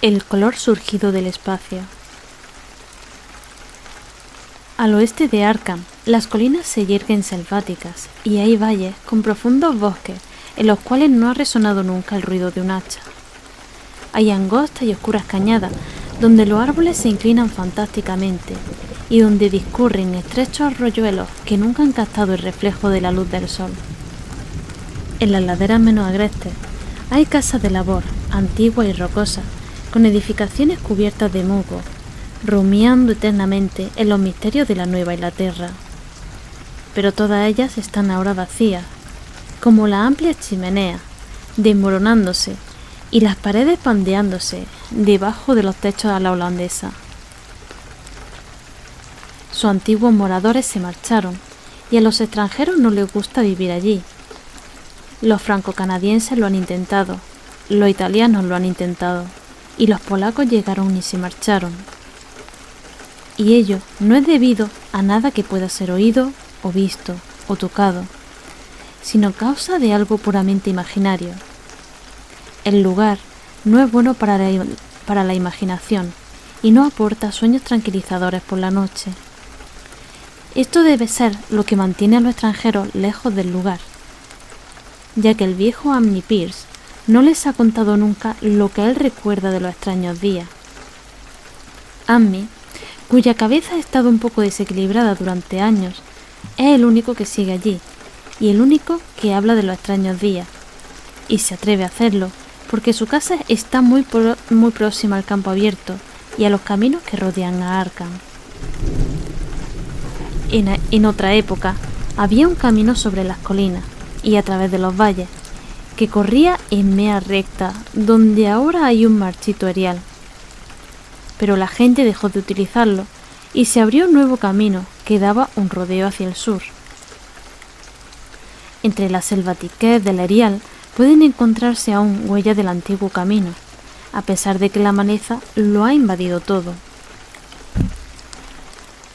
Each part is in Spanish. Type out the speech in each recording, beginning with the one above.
El color surgido del espacio. Al oeste de Arkham, las colinas se yerguen selváticas y hay valles con profundos bosques en los cuales no ha resonado nunca el ruido de un hacha. Hay angostas y oscuras cañadas donde los árboles se inclinan fantásticamente y donde discurren estrechos arroyuelos que nunca han captado el reflejo de la luz del sol. En las laderas menos agrestes hay casas de labor, antiguas y rocosas, con edificaciones cubiertas de musgo, rumiando eternamente en los misterios de la Nueva Inglaterra. Pero todas ellas están ahora vacías, como la amplia chimenea, desmoronándose, y las paredes pandeándose debajo de los techos a la holandesa. Sus antiguos moradores se marcharon, y a los extranjeros no les gusta vivir allí. Los franco-canadienses lo han intentado, los italianos lo han intentado, y los polacos llegaron y se marcharon. Y ello no es debido a nada que pueda ser oído, o visto, o tocado, sino causa de algo puramente imaginario. El lugar no es bueno para la imaginación y no aporta sueños tranquilizadores por la noche. Esto debe ser lo que mantiene a los extranjeros lejos del lugar, ya que el viejo Ammi Pierce no les ha contado nunca lo que él recuerda de los extraños días. Ammi, cuya cabeza ha estado un poco desequilibrada durante años, es el único que sigue allí y el único que habla de los extraños días, y se atreve a hacerlo porque su casa está muy próxima al campo abierto y a los caminos que rodean a Arkham. En otra época había un camino sobre las colinas y a través de los valles que corría en mea recta, donde ahora hay un marchito erial. Pero la gente dejó de utilizarlo y se abrió un nuevo camino que daba un rodeo hacia el sur. Entre la selvatiquez del erial pueden encontrarse aún huellas del antiguo camino, a pesar de que la maleza lo ha invadido todo.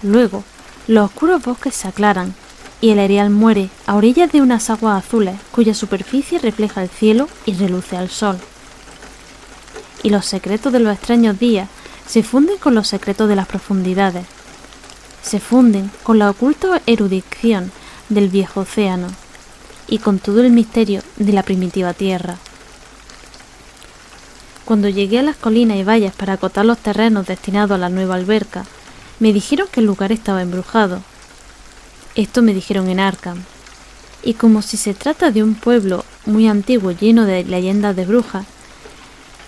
Luego, los oscuros bosques se aclaran y el erial muere a orillas de unas aguas azules cuya superficie refleja el cielo y reluce al sol. Y los secretos de los extraños días se funden con los secretos de las profundidades, se funden con la oculta erudición del viejo océano y con todo el misterio de la primitiva tierra. Cuando llegué a las colinas y valles para acotar los terrenos destinados a la nueva alberca, me dijeron que el lugar estaba embrujado. Esto me dijeron en Arkham, y como si se trata de un pueblo muy antiguo lleno de leyendas de brujas,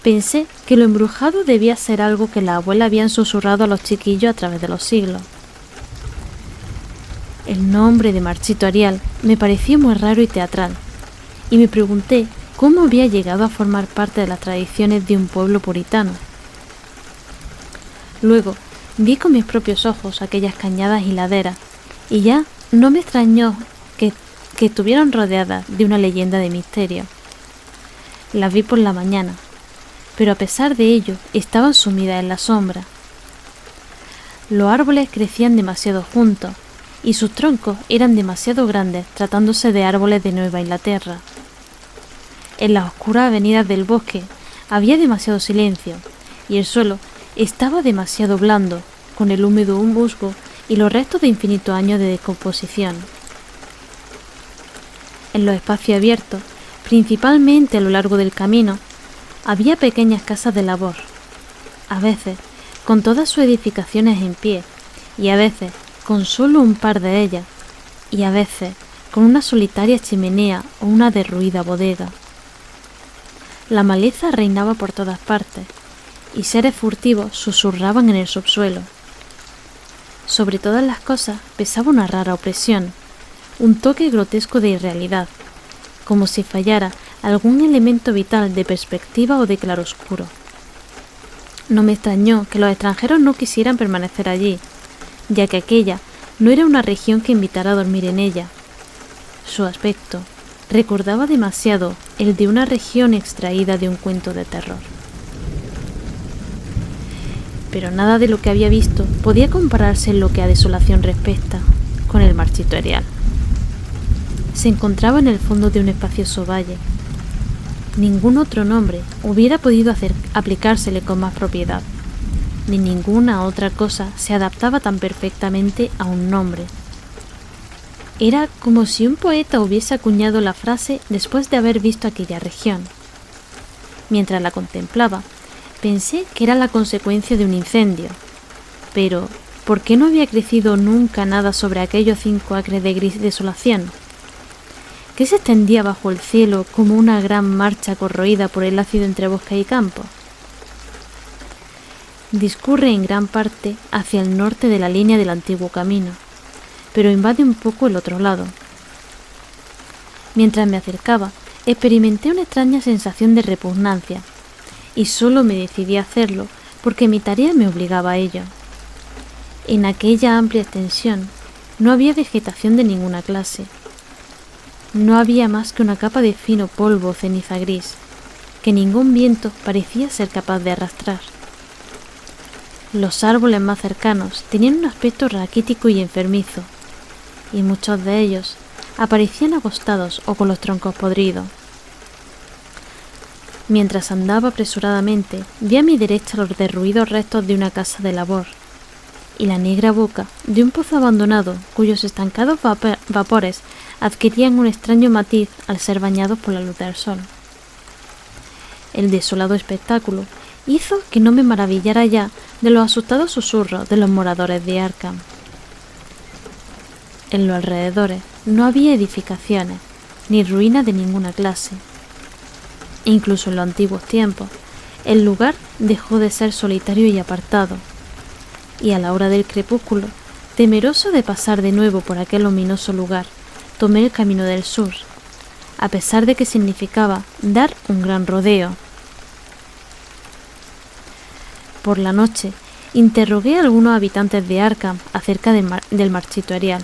pensé que lo embrujado debía ser algo que las abuelas habían susurrado a los chiquillos a través de los siglos. El nombre de Marchito Arial me pareció muy raro y teatral, y me pregunté cómo había llegado a formar parte de las tradiciones de un pueblo puritano. Luego vi con mis propios ojos aquellas cañadas y laderas, y ya no me extrañó que estuvieran rodeadas de una leyenda de misterio. Las vi por la mañana, pero a pesar de ello estaban sumidas en la sombra. Los árboles crecían demasiado juntos y sus troncos eran demasiado grandes tratándose de árboles de Nueva Inglaterra. En las oscuras avenidas del bosque había demasiado silencio y el suelo estaba demasiado blando, con el húmedo musgo y los restos de infinitos años de descomposición. En los espacios abiertos, principalmente a lo largo del camino, había pequeñas casas de labor, a veces con todas sus edificaciones en pie, y a veces con solo un par de ellas, y a veces con una solitaria chimenea o una derruida bodega. La maleza reinaba por todas partes, y seres furtivos susurraban en el subsuelo. Sobre todas las cosas pesaba una rara opresión, un toque grotesco de irrealidad, como si fallara algún elemento vital de perspectiva o de claroscuro. No me extrañó que los extranjeros no quisieran permanecer allí, ya que aquella no era una región que invitara a dormir en ella. Su aspecto recordaba demasiado el de una región extraída de un cuento de terror. Pero nada de lo que había visto podía compararse en lo que a desolación respecta con el Marchito Arial. Se encontraba en el fondo de un espacioso valle. Ningún otro nombre hubiera podido aplicársele con más propiedad, ni ninguna otra cosa se adaptaba tan perfectamente a un nombre. Era como si un poeta hubiese acuñado la frase después de haber visto aquella región. Mientras la contemplaba, pensé que era la consecuencia de un incendio, pero ¿por qué no había crecido nunca nada sobre aquellos 5 acres de gris desolación? ¿Qué se extendía bajo el cielo como una gran marcha corroída por el ácido entre bosque y campo? Discurre en gran parte hacia el norte de la línea del antiguo camino, pero invade un poco el otro lado. Mientras me acercaba, experimenté una extraña sensación de repugnancia, y solo me decidí a hacerlo porque mi tarea me obligaba a ello. En aquella amplia extensión no había vegetación de ninguna clase. No había más que una capa de fino polvo o ceniza gris, que ningún viento parecía ser capaz de arrastrar. Los árboles más cercanos tenían un aspecto raquítico y enfermizo, y muchos de ellos aparecían agostados o con los troncos podridos. Mientras andaba apresuradamente, vi a mi derecha los derruidos restos de una casa de labor, y la negra boca de un pozo abandonado cuyos estancados vapores adquirían un extraño matiz al ser bañados por la luz del sol. El desolado espectáculo hizo que no me maravillara ya de los asustados susurros de los moradores de Arkham. En los alrededores no había edificaciones, ni ruinas de ninguna clase. Incluso en los antiguos tiempos, el lugar dejó de ser solitario y apartado, y a la hora del crepúsculo, temeroso de pasar de nuevo por aquel ominoso lugar, tomé el camino del sur, a pesar de que significaba dar un gran rodeo. Por la noche, interrogué a algunos habitantes de Arkham acerca del marchito Arial,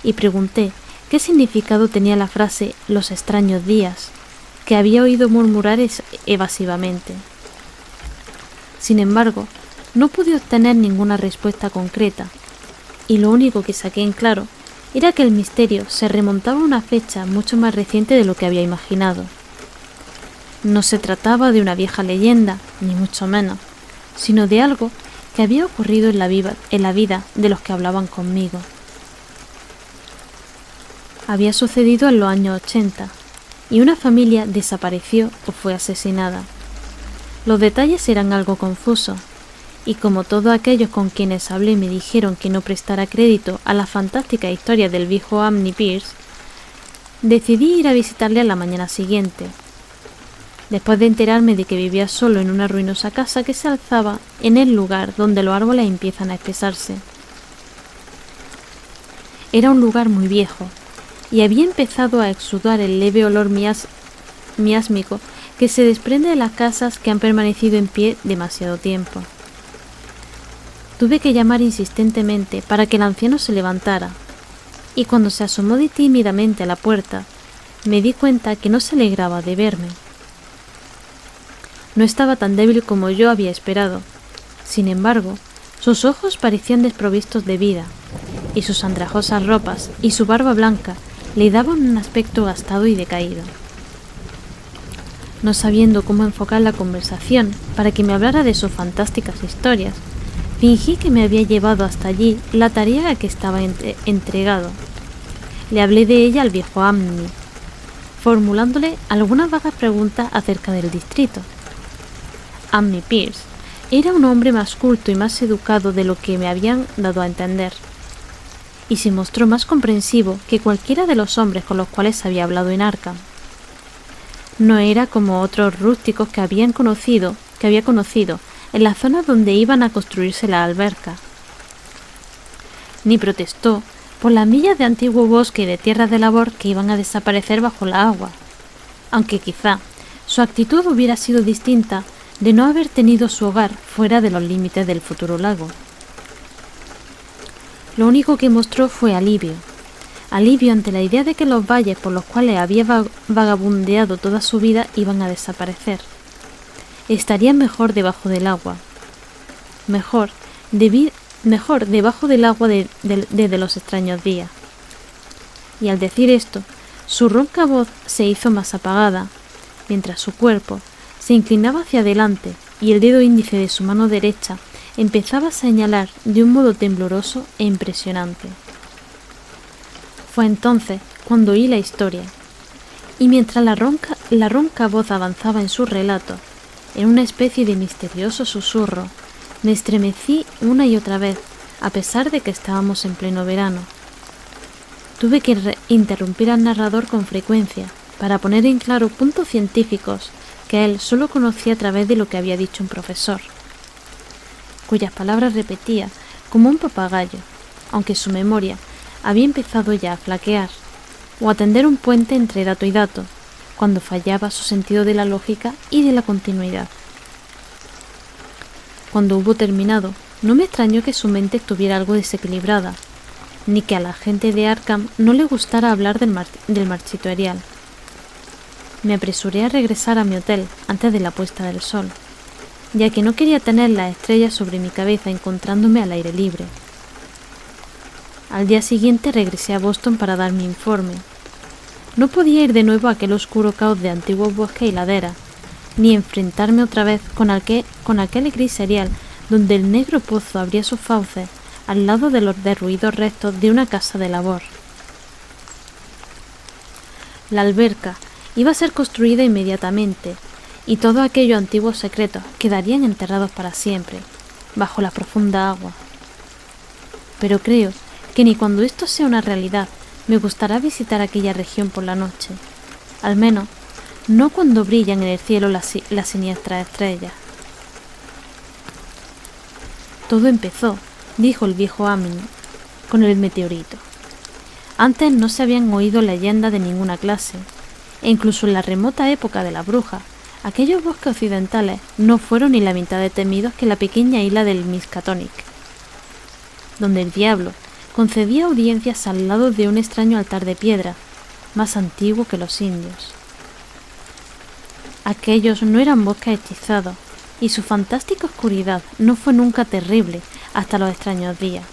y pregunté qué significado tenía la frase «los extraños días», que había oído murmurar evasivamente. Sin embargo, no pude obtener ninguna respuesta concreta, y lo único que saqué en claro era que el misterio se remontaba a una fecha mucho más reciente de lo que había imaginado. No se trataba de una vieja leyenda, ni mucho menos, sino de algo que había ocurrido en la vida de los que hablaban conmigo. Había sucedido en los años 80, y una familia desapareció o fue asesinada. Los detalles eran algo confusos, y como todos aquellos con quienes hablé me dijeron que no prestara crédito a la fantástica historia del viejo Amny Pierce, decidí ir a visitarle a la mañana siguiente, después de enterarme de que vivía solo en una ruinosa casa que se alzaba en el lugar donde los árboles empiezan a espesarse. Era un lugar muy viejo, y había empezado a exudar el leve olor miásmico que se desprende de las casas que han permanecido en pie demasiado tiempo. Tuve que llamar insistentemente para que el anciano se levantara, y cuando se asomó tímidamente a la puerta, me di cuenta que no se alegraba de verme. No estaba tan débil como yo había esperado. Sin embargo, sus ojos parecían desprovistos de vida, y sus andrajosas ropas y su barba blanca le daban un aspecto gastado y decaído. No sabiendo cómo enfocar la conversación para que me hablara de sus fantásticas historias, fingí que me había llevado hasta allí la tarea a que estaba entregado. Le hablé de ella al viejo Amny, formulándole algunas vagas preguntas acerca del distrito. Amny Pierce era un hombre más culto y más educado de lo que me habían dado a entender, y se mostró más comprensivo que cualquiera de los hombres con los cuales había hablado en Arkham. No era como otros rústicos que había conocido en la zona donde iban a construirse la alberca. Ni protestó por las millas de antiguo bosque y de tierras de labor que iban a desaparecer bajo la agua, aunque quizá su actitud hubiera sido distinta de no haber tenido su hogar fuera de los límites del futuro lago. Lo único que mostró fue alivio ante la idea de que los valles por los cuales había vagabundeado toda su vida iban a desaparecer. Estarían mejor debajo del agua. Mejor debajo del agua desde los extraños días. Y al decir esto, su ronca voz se hizo más apagada, mientras su cuerpo se inclinaba hacia adelante y el dedo índice de su mano derecha empezaba a señalar de un modo tembloroso e impresionante. Fue entonces cuando oí la historia, y mientras la ronca voz avanzaba en su relato, en una especie de misterioso susurro, me estremecí una y otra vez, a pesar de que estábamos en pleno verano. Tuve que interrumpir al narrador con frecuencia para poner en claro puntos científicos que él solo conocía a través de lo que había dicho un profesor, cuyas palabras repetía como un papagayo, aunque su memoria había empezado ya a flaquear, o a tender un puente entre dato y dato, cuando fallaba su sentido de la lógica y de la continuidad. Cuando hubo terminado, no me extrañó que su mente estuviera algo desequilibrada, ni que a la gente de Arkham no le gustara hablar del marchito Arial. Me apresuré a regresar a mi hotel antes de la puesta del sol, ya que no quería tener las estrellas sobre mi cabeza encontrándome al aire libre. Al día siguiente regresé a Boston para dar mi informe. No podía ir de nuevo a aquel oscuro caos de antiguos bosques y laderas, ni enfrentarme otra vez con aquel gris serial donde el negro pozo abría sus fauces al lado de los derruidos restos de una casa de labor. La alberca iba a ser construida inmediatamente, y todos aquellos antiguos secretos quedarían enterrados para siempre, bajo la profunda agua. Pero creo que ni cuando esto sea una realidad me gustará visitar aquella región por la noche, al menos no cuando brillan en el cielo las siniestras estrellas. Todo empezó, dijo el viejo Amin, con el meteorito. Antes no se habían oído leyendas de ninguna clase, e incluso en la remota época de la bruja, aquellos bosques occidentales no fueron ni la mitad de temidos que la pequeña isla del Miskatonic, donde el diablo concedía audiencias al lado de un extraño altar de piedra, más antiguo que los indios. Aquellos no eran bosques hechizados, y su fantástica oscuridad no fue nunca terrible hasta los extraños días.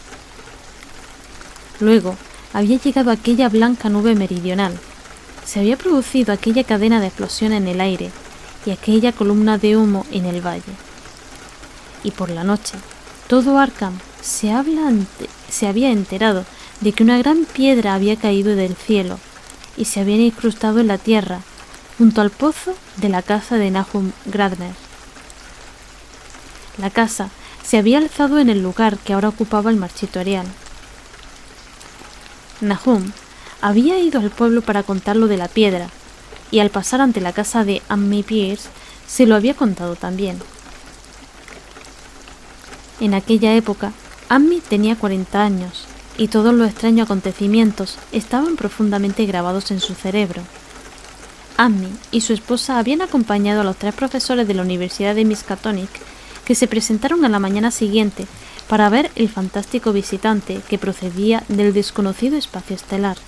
Luego había llegado aquella blanca nube meridional, se había producido aquella cadena de explosiones en el aire y aquella columna de humo en el valle. Y por la noche, todo Arkham se había enterado de que una gran piedra había caído del cielo y se había incrustado en la tierra junto al pozo de la casa de Nahum Gradner. La casa se había alzado en el lugar que ahora ocupaba el marchito Arial. Nahum había ido al pueblo para contar lo de la piedra, y al pasar ante la casa de Ammie Pierce se lo había contado también. En aquella época, Ammie tenía 40 años, y todos los extraños acontecimientos estaban profundamente grabados en su cerebro. Ammie y su esposa habían acompañado a los 3 profesores de la Universidad de Miskatonic que se presentaron a la mañana siguiente para ver el fantástico visitante que procedía del desconocido espacio estelar,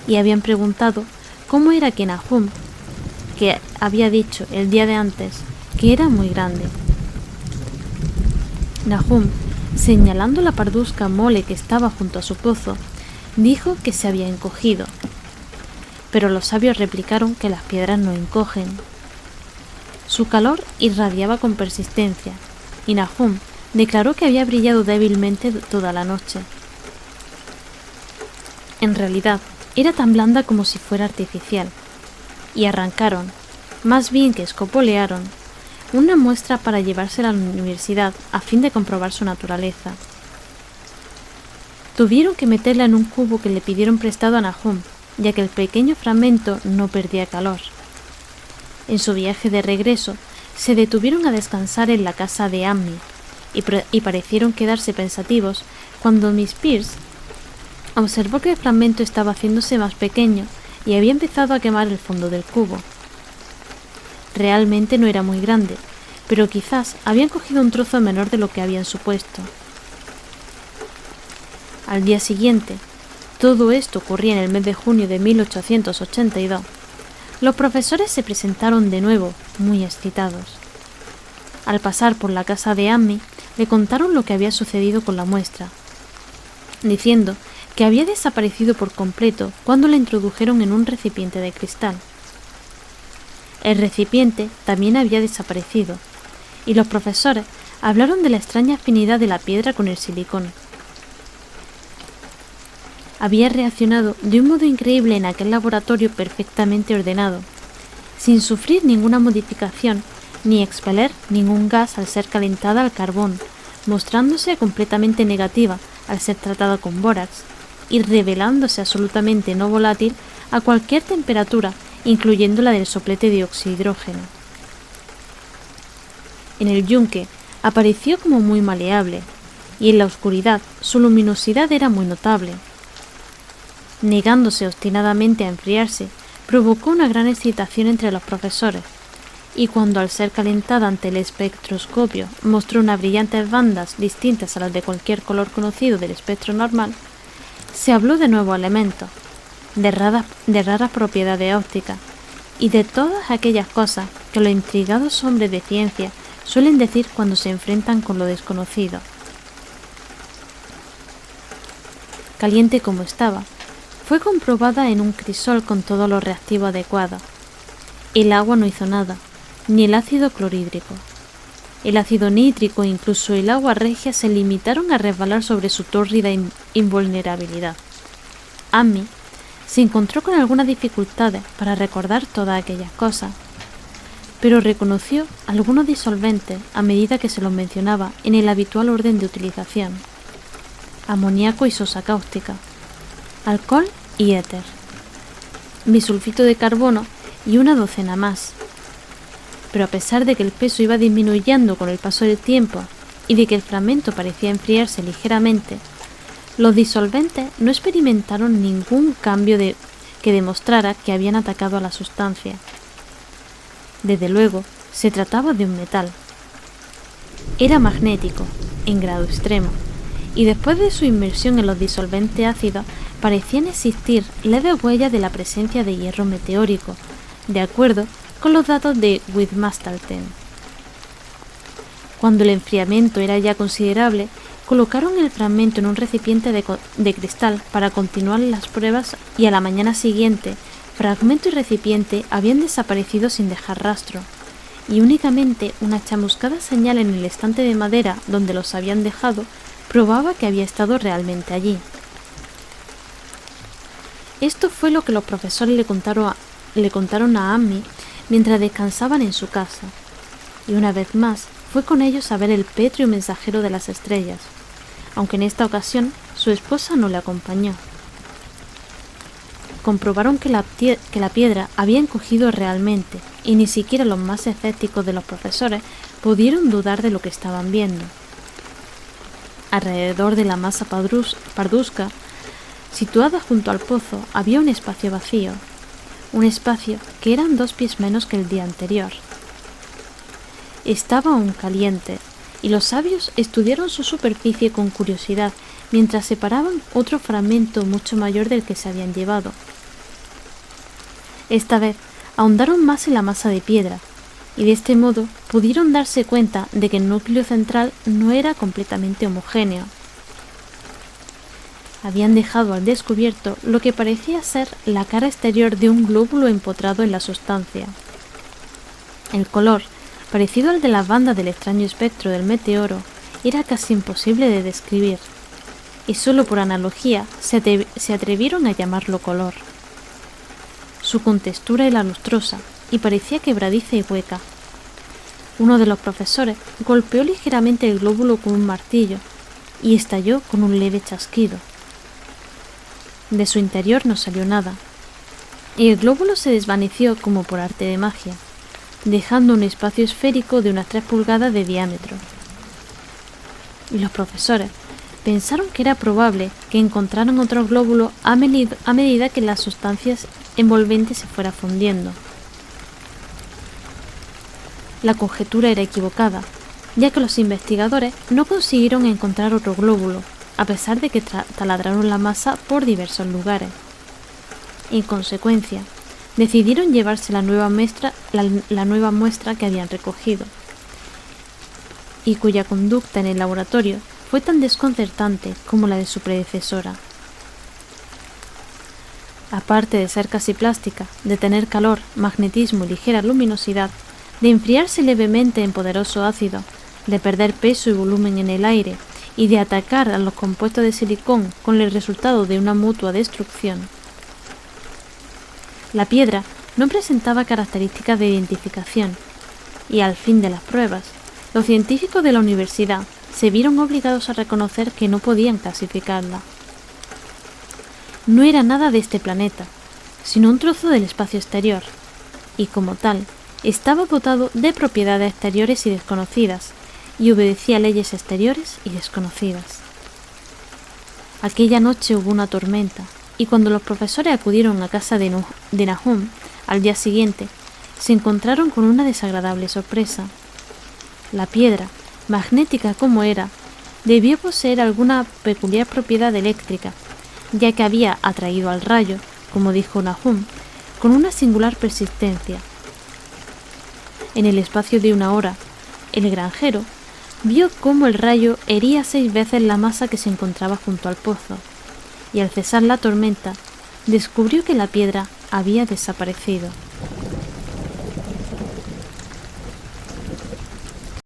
y habían preguntado cómo era que Nahum, que había dicho el día de antes que era muy grande. Nahum, señalando la parduzca mole que estaba junto a su pozo, dijo que se había encogido, pero los sabios replicaron que las piedras no encogen. Su calor irradiaba con persistencia, y Nahum declaró que había brillado débilmente toda la noche. En realidad, era tan blanda como si fuera artificial, y arrancaron, más bien que escopolearon, una muestra para llevársela a la universidad a fin de comprobar su naturaleza. Tuvieron que meterla en un cubo que le pidieron prestado a Nahum, ya que el pequeño fragmento no perdía calor. En su viaje de regreso, se detuvieron a descansar en la casa de Ammie y parecieron quedarse pensativos cuando Miss Pierce observó que el fragmento estaba haciéndose más pequeño y había empezado a quemar el fondo del cubo. Realmente no era muy grande, pero quizás habían cogido un trozo menor de lo que habían supuesto. Al día siguiente, todo esto ocurría en el mes de junio de 1882, los profesores se presentaron de nuevo, muy excitados. Al pasar por la casa de Ammie, le contaron lo que había sucedido con la muestra, diciendo que había desaparecido por completo cuando la introdujeron en un recipiente de cristal. El recipiente también había desaparecido, y los profesores hablaron de la extraña afinidad de la piedra con el silicón. Había reaccionado de un modo increíble en aquel laboratorio perfectamente ordenado, sin sufrir ninguna modificación ni expeler ningún gas al ser calentada al carbón, mostrándose completamente negativa al ser tratada con bórax y revelándose absolutamente no volátil a cualquier temperatura, incluyendo la del soplete de oxihidrógeno. En el yunque apareció como muy maleable, y en la oscuridad su luminosidad era muy notable. Negándose obstinadamente a enfriarse, provocó una gran excitación entre los profesores, y cuando al ser calentada ante el espectroscopio mostró unas brillantes bandas distintas a las de cualquier color conocido del espectro normal, se habló de nuevos elementos, de raras propiedades ópticas y de todas aquellas cosas que los intrigados hombres de ciencia suelen decir cuando se enfrentan con lo desconocido. Caliente como estaba, fue comprobada en un crisol con todos los reactivos adecuados. El agua no hizo nada, ni el ácido clorhídrico. El ácido nítrico e incluso el agua regia se limitaron a resbalar sobre su tórrida invulnerabilidad. Amy se encontró con algunas dificultades para recordar todas aquellas cosas, pero reconoció algunos disolventes a medida que se los mencionaba en el habitual orden de utilización: amoníaco y sosa cáustica, alcohol y éter, bisulfito de carbono y una docena más. Pero a pesar de que el peso iba disminuyendo con el paso del tiempo y de que el fragmento parecía enfriarse ligeramente, los disolventes no experimentaron ningún cambio que demostrara que habían atacado a la sustancia. Desde luego, se trataba de un metal. Era magnético, en grado extremo, y después de su inmersión en los disolventes ácidos parecían existir leves huellas de la presencia de hierro meteórico, de acuerdo con los datos de Witwatersrand. Cuando el enfriamiento era ya considerable, colocaron el fragmento en un recipiente de cristal para continuar las pruebas, y a la mañana siguiente, fragmento y recipiente habían desaparecido sin dejar rastro, y únicamente una chamuscada señal en el estante de madera donde los habían dejado probaba que había estado realmente allí. Esto fue lo que los profesores le contaron a Amy mientras descansaban en su casa, y una vez más fue con ellos a ver el pétreo mensajero de las estrellas, aunque en esta ocasión su esposa no le acompañó. Comprobaron que la piedra había encogido realmente, y ni siquiera los más escépticos de los profesores pudieron dudar de lo que estaban viendo. Alrededor de la masa parduzca, situada junto al pozo, había un espacio vacío, un espacio que eran 2 pies menos que el día anterior. Estaba aún caliente, y los sabios estudiaron su superficie con curiosidad mientras separaban otro fragmento mucho mayor del que se habían llevado. Esta vez ahondaron más en la masa de piedra, y de este modo pudieron darse cuenta de que el núcleo central no era completamente homogéneo. Habían dejado al descubierto lo que parecía ser la cara exterior de un glóbulo empotrado en la sustancia. El color, parecido al de las bandas del extraño espectro del meteoro, era casi imposible de describir, y solo por analogía se atrevieron a llamarlo color. Su contextura era lustrosa y parecía quebradiza y hueca. Uno de los profesores golpeó ligeramente el glóbulo con un martillo y estalló con un leve chasquido. De su interior no salió nada, y el glóbulo se desvaneció como por arte de magia, dejando un espacio esférico de unas 3 pulgadas de diámetro. Y los profesores pensaron que era probable que encontraran otro glóbulo a medida que las sustancias envolventes se fuera fundiendo. La conjetura era equivocada, ya que los investigadores no consiguieron encontrar otro glóbulo, a pesar de que taladraron la masa por diversos lugares. En consecuencia, decidieron llevarse la nueva muestra que habían recogido, y cuya conducta en el laboratorio fue tan desconcertante como la de su predecesora. Aparte de ser casi plástica, de tener calor, magnetismo y ligera luminosidad, de enfriarse levemente en poderoso ácido, de perder peso y volumen en el aire y de atacar a los compuestos de silicón con el resultado de una mutua destrucción. La piedra no presentaba características de identificación y al fin de las pruebas, los científicos de la universidad se vieron obligados a reconocer que no podían clasificarla. No era nada de este planeta, sino un trozo del espacio exterior, y como tal, estaba dotado de propiedades exteriores y desconocidas, y obedecía a leyes exteriores y desconocidas. Aquella noche hubo una tormenta, y cuando los profesores acudieron a casa de Nahum al día siguiente, se encontraron con una desagradable sorpresa. La piedra, magnética como era, debió poseer alguna peculiar propiedad eléctrica, ya que había atraído al rayo, como dijo Nahum, con una singular persistencia. En el espacio de una hora, el granjero vio cómo el rayo hería 6 veces la masa que se encontraba junto al pozo, y al cesar la tormenta, descubrió que la piedra había desaparecido.